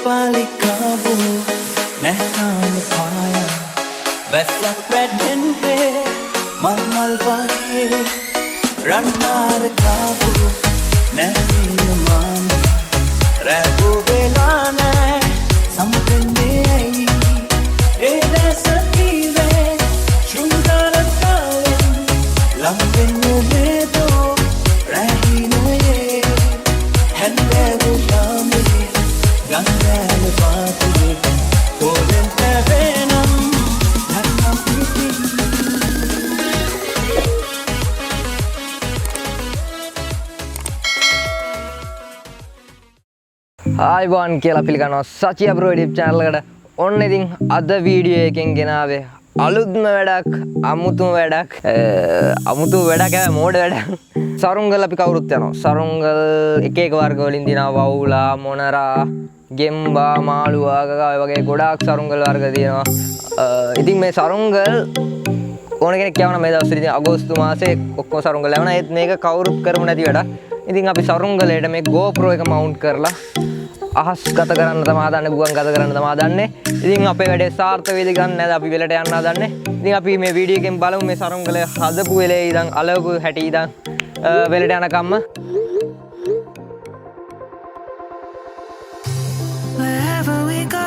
Palikabo Nehtam Paya Veslak Redente Malmal Vahe Ranmar Kabu Nehinu Man Rabu Velana Sampende Eda Sative Shundara Kayan Lambenu Vedo Rahinu Ye Hendevu Yami Gangale Vaatire Koden Tavenam Dhanam Priti ආයිබෝන් කියලා පිළිගන්නවා සචිය bro YouTube channel එකට. ඔන්න ඉතින් අද video එකෙන් ගෙනාවේ අලුත්ම වැඩක්, අමුතුම වැඩක්. අමුතු වැඩක් ඈ මෝඩ වැඩක්. සරුංගල් අපි කවුරුත් යනවා. සරුංගල් එක එක වර්ග වලින් දිනවා වවුලා, මොනරා, ගෙම්බා, මාළුවා ඔය වගේ ගොඩාක් සරුංගල් වර්ග තියෙනවා. ඉතින් මේ සරුංගල් ඕන කෙනෙක් යවන මේ දවස්වල ඉතින් අගෝස්තු මාසේ ඔක්කොම සරුංගල් යවන. ඒත් මේක කවුරුත් කරමු නැති වැඩක්. ඉතින් අපි සරුංගලයට මේ GoPro එක මවුන්ට් කරලා අහස් ගත කරන්න තමයි හදන්නේ, ගුවන් ගත කරන්න තමයි හදන්නේ. ඉතින් අපේ වැඩේ සාර්ථක වෙයිද ගන්න නැද අපි වෙලට යන්න හදන්නේ. ඉතින් අපි මේ වීඩියෝ එකෙන් බලමු මේ සරුංගලය හදපු වෙලේ ඉඳන් අලවපු හැටි ඉඳන් වෙලට යනකම්ම. Wherever we go,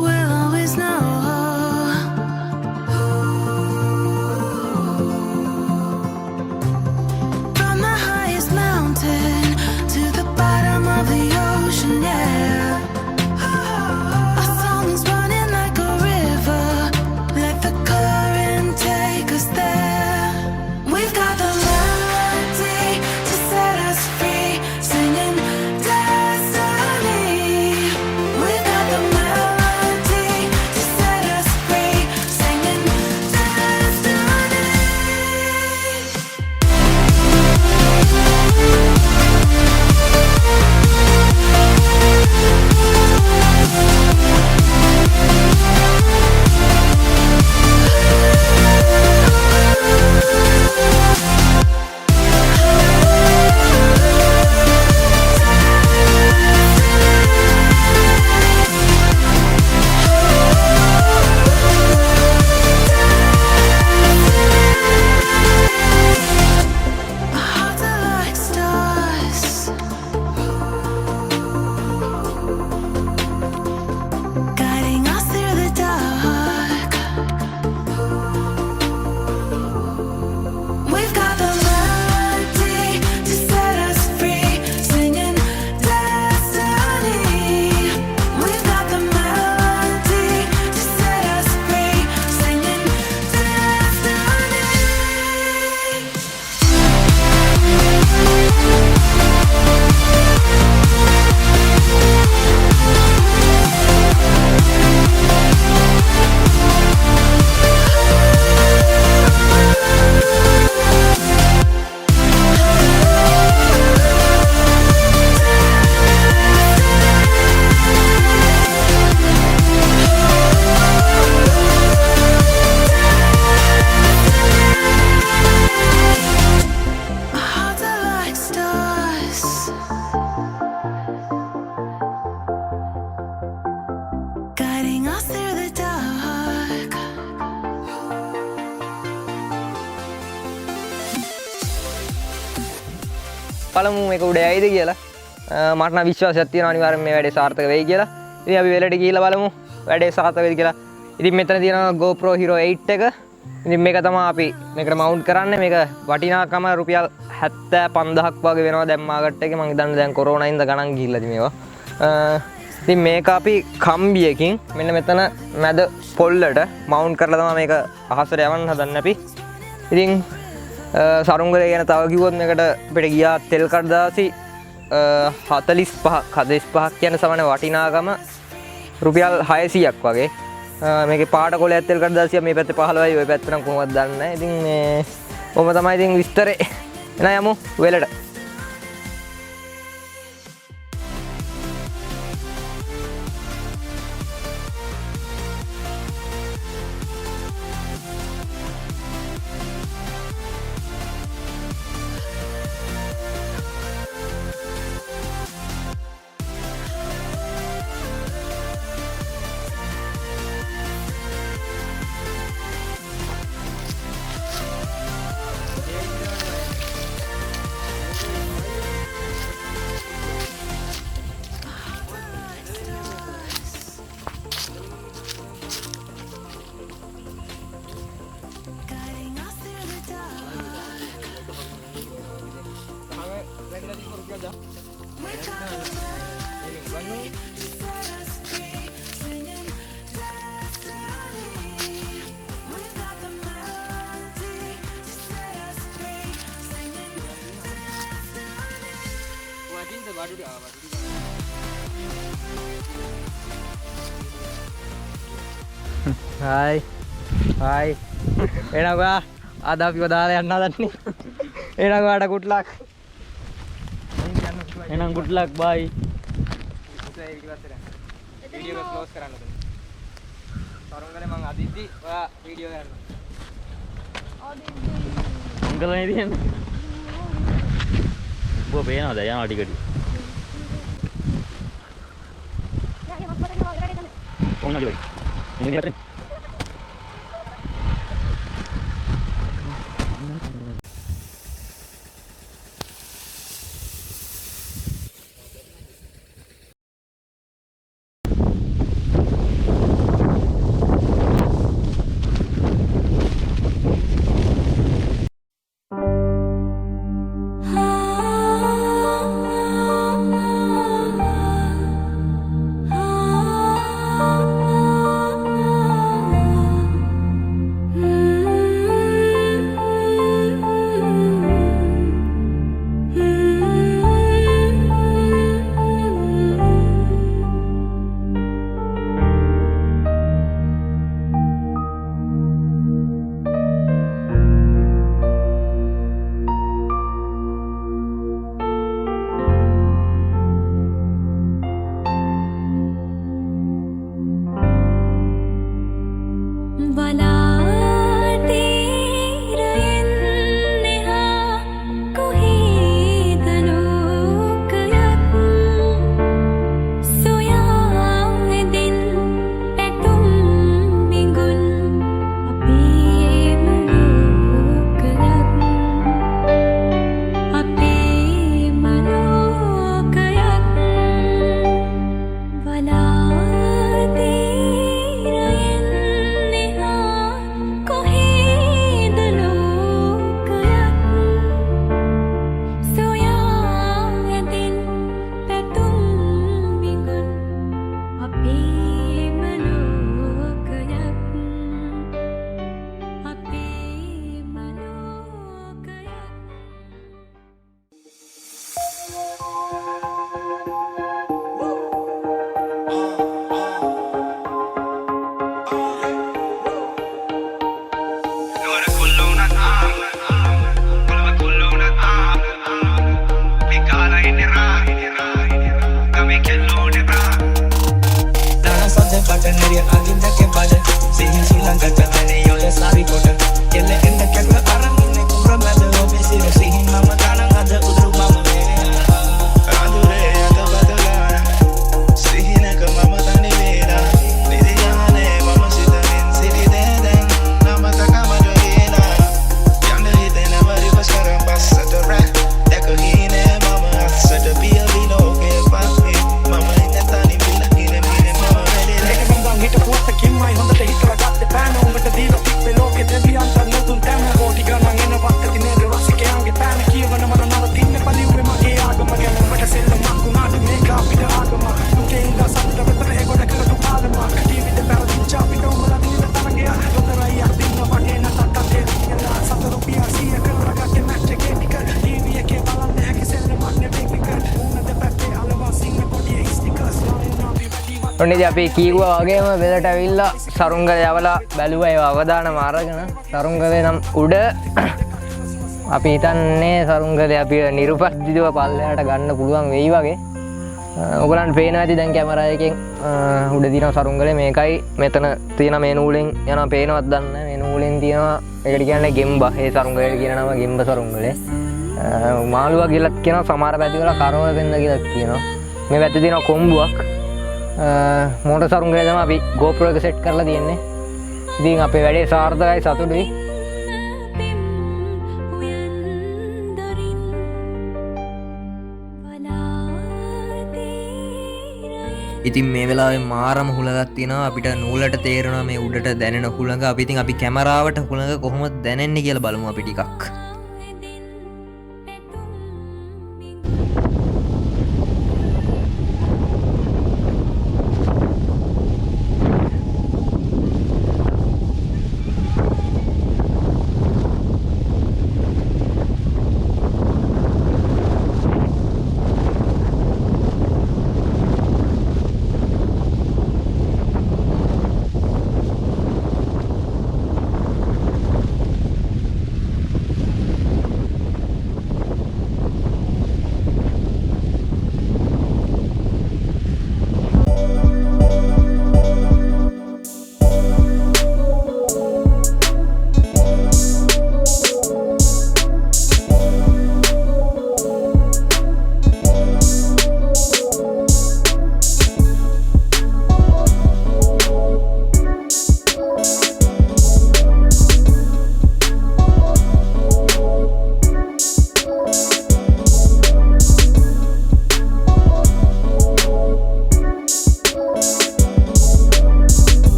we'll always know. From the highest mountain to the bottom of the ocean, yeah. Our song is running like a river. Let the current take us there. We've got the melody to set us free, singing destiny. We've got the melody to set us free, singing destiny. Our hearts are like stars, guiding us through the dark. We've got the melody to set us free, singing destiny. We've got the melody to set us free, singing destiny. Our hearts are like stars, guiding us through the dark. බලමු මේක උඩ යයිද කියලා. මට නම් විශ්වාසයක් තියෙනවා අනිවාර්යෙන් මේ වැඩේ සාර්ථක වෙයි කියලා. ඉතින් අපි වෙලට ගිහිල්ලා බලමු වැඩේ සාර්ථක වෙයිද කියලා. ඉතින් මෙතන තියෙනවා GoPro Hero 8 එක. ඉතින් මේක තමයි අපි මේකට මවුන්ට් කරන්නේ. මේක වටිනාකම රුපියල් 75000ක් වගේ වෙනවා දැන් මාකට් එකේ. මම හිතන්නේ දැන් කොරෝනා ඉඳ ගණන් ගිහිල්ලාද මේවා. ඉතින් මේක අපි කම්බියකින් මෙන්න මෙතන මැද පොල්ලට මවුන්ට් කරලා තමයි මේක අහසට යවන්න හදන්නේ අපි. ඉතින් සරුංගලය ගැන තව කිව්වොත් මේකට අපිට ගියා තෙල් කඩදාසි 45ක් කියන සමාන වටිනාකම රුපියල් 600ක් වගේ. මේකේ පාට කොලයක් තෙල් කඩදාසිය මේ පැත්තේ 15යි ওই පැත්තට නම් කොහොමද දන්නේ නැහැ. ඉතින් මේ කොහොම තමයි ඉතින් විස්තරේ. එන යමු වෙලට. Hai. Hai. Enak ba? Ada අපි දාලා යන්න හදන්නේ. එනං ඔයාට good luck. එහෙනම් good luck bye. වීඩියෝ එක ක්ලෝස් කරන්න ඕනේ. තරුංගලේ මං අදිද්දි ඔයා වීඩියෝ කරන්න. අංකල් නේ තියන්නේ. ඔබ පේනවද යනවා ටික ටික. කොහොමද වෙන්නේ? ඉන්නේ හතරේ. ඔන්න ඉතින් අපි කීවා වගේම වෙලට ඇවිල්ලා සරුංගල යවලා බැලුවා ඒ අවදානම අරගෙන සරුංගලේ නම් උඩ අපි හිතන්නේ සරුංගලේ අපි නිර්පද්දිතව පල්ලෙහාට ගන්න පුළුවන් වෙයි වගේ. ඔයගලන්ට පේනවා ඇති දැන් කැමරා එකෙන් උඩ දින සරුංගලේ මේකයි මෙතන තියෙන මේ නූලෙන් යනවා පේනවද දන්නේ නැහැ. මේ නූලෙන් තියෙනවා ඒකට කියන්නේ ගෙම්බා. ඒ සරුංගලේට කියන නම ගෙම්බ සරුංගලේ. මාළුවා කියලා කියනවා සමහර පැතිවල කරවල වෙන්න කියලා කියනවා. මේ පැත්තේ තියෙනවා කොම්බුවක්. මෝටර් සරුංගලේ තමයි අපි GoPro එක සෙට් කරලා තියෙන්නේ. ඉතින් අපේ වැඩේ සාර්ථකයි සතුටුයි. ඉතින් මේ වෙලාවේ මාරම හුලඟක් තියෙනවා. අපිට නූලට තේරෙනවා මේ උඩට දැනෙන හුලඟ. අපි ඉතින් අපි කැමරාවට හුලඟ කොහොමද දැනෙන්නේ කියලා බලමු අපි ටිකක්.